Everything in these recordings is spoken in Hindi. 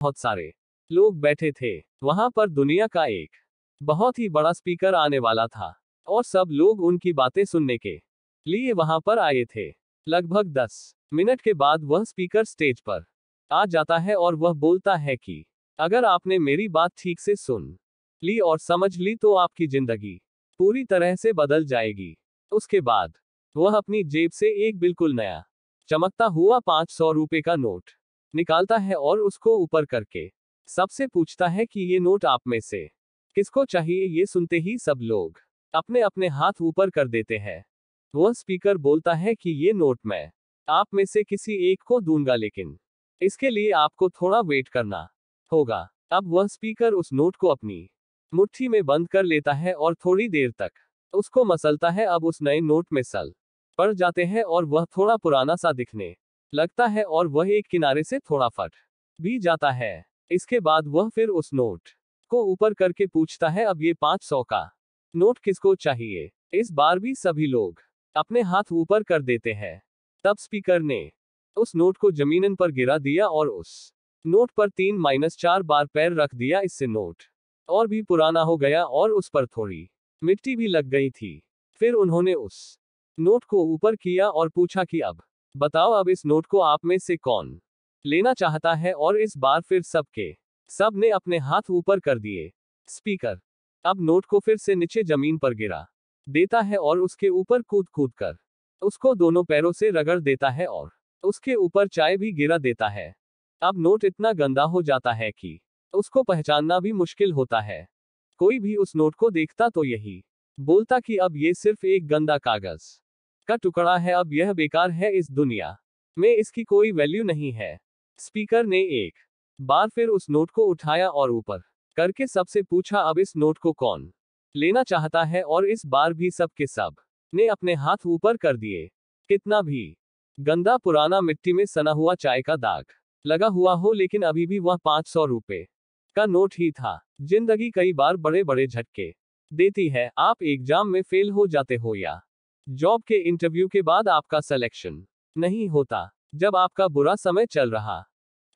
बहुत सारे लोग बैठे थे। वहां पर दुनिया का एक बहुत ही बड़ा स्पीकर आने वाला था और सब लोग उनकी बातें सुनने के लिए वहां पर आए थे। लगभग 10 मिनट के बाद वह स्पीकर स्टेज पर आ जाता है और वह बोलता है कि अगर आपने मेरी बात ठीक से सुन ली और समझ ली तो आपकी जिंदगी पूरी तरह से बदल जाएगी। उसके बाद वह अपनी जेब से एक बिल्कुल नया चमकता हुआ 500 रुपए का नोट निकालता है और उसको ऊपर करके सबसे पूछता है कि ये नोट आप में से किसको चाहिए। ये सुनते ही सब लोग अपने अपने हाथ ऊपर कर देते हैं। वह स्पीकर बोलता है कि ये नोट मैं आप में से किसी एक को दूंगा, लेकिन इसके लिए आपको थोड़ा वेट करना होगा। अब वह स्पीकर उस नोट को अपनी मुट्ठी में बंद कर लेता है और थोड़ी देर तक उसको मसलता है। अब उस नए नोट में सल पड़ जाते हैं और वह थोड़ा पुराना सा दिखने लगता है और वह एक किनारे से थोड़ा फट भी जाता है। इसके बाद वह फिर उस नोट को ऊपर करके पूछता है अब ये 500 का नोट किसको चाहिए। इस बार भी सभी लोग अपने हाथ ऊपर कर देते हैं। तब स्पीकर ने उस नोट को जमीन पर गिरा दिया और उस नोट पर 3-4 बार पैर रख दिया। इससे नोट और भी पुराना हो गया और उस पर थोड़ी मिट्टी भी लग गई थी। फिर उन्होंने उस नोट को ऊपर किया और पूछा कि अब बताओ, अब इस नोट को आप में से कौन लेना चाहता है। और इस बार फिर सब ने अपने हाथ ऊपर कर दिए। स्पीकर अब नोट को फिर से नीचे जमीन पर गिरा देता है और उसके ऊपर कूद कूद कर उसको दोनों पैरों से रगड़ देता है और उसके ऊपर चाय भी गिरा देता है। अब नोट इतना गंदा हो जाता है कि उसको पहचानना भी मुश्किल होता है। कोई भी उस नोट को देखता तो यही बोलता कि अब ये सिर्फ एक गंदा कागज का टुकड़ा है, अब यह बेकार है, इस दुनिया में इसकी कोई वैल्यू नहीं है। स्पीकर ने एक बार फिर उस नोट को उठाया और ऊपर करके सबसे पूछा अब इस नोट को कौन लेना चाहता है। और इस बार भी सब के सब ने अपने हाथ ऊपर कर दिए। कितना भी गंदा पुराना मिट्टी में सना हुआ चाय का दाग लगा हुआ हो, लेकिन अभी भी वह 500 रुपए का नोट ही था। जिंदगी कई बार बड़े बड़े झटके देती है। आप एग्जाम में फेल हो जाते हो या जॉब के इंटरव्यू के बाद आपका सिलेक्शन नहीं होता, जब आपका बुरा समय चल रहा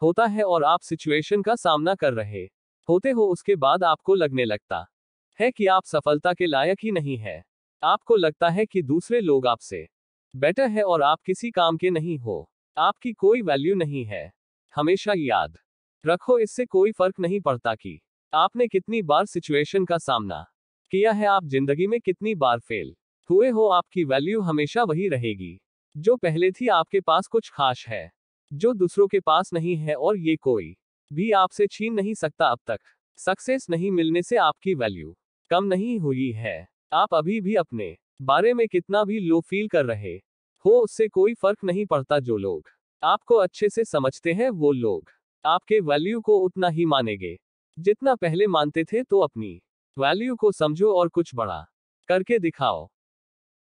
होता है और आप सिचुएशन का सामना कर रहे होते हो, उसके बाद आपको लगने लगता है कि आप सफलता के लायक ही नहीं है। आपको लगता है कि दूसरे लोग आपसे बेटर है और आप किसी काम के नहीं हो, आपकी कोई वैल्यू नहीं है। हमेशा याद रखो, इससे कोई फर्क नहीं पड़ता कि आपने कितनी बार सिचुएशन का सामना किया है, आप जिंदगी में कितनी बार फेल हुए हो, आपकी वैल्यू हमेशा वही रहेगी जो पहले थी। आपके पास कुछ खास है जो दूसरों के पास नहीं है और ये कोई भी आपसे छीन नहीं सकता। अब तक सक्सेस नहीं मिलने से आपकी वैल्यू कम नहीं हुई है। आप अभी भी अपने बारे में कितना भी लो फील कर रहे हो, उससे कोई फर्क नहीं पड़ता। जो लोग आपको अच्छे से समझते हैं वो लोग आपके वैल्यू को उतना ही मानेंगे जितना पहले मानते थे। तो अपनी वैल्यू को समझो और कुछ बड़ा करके दिखाओ।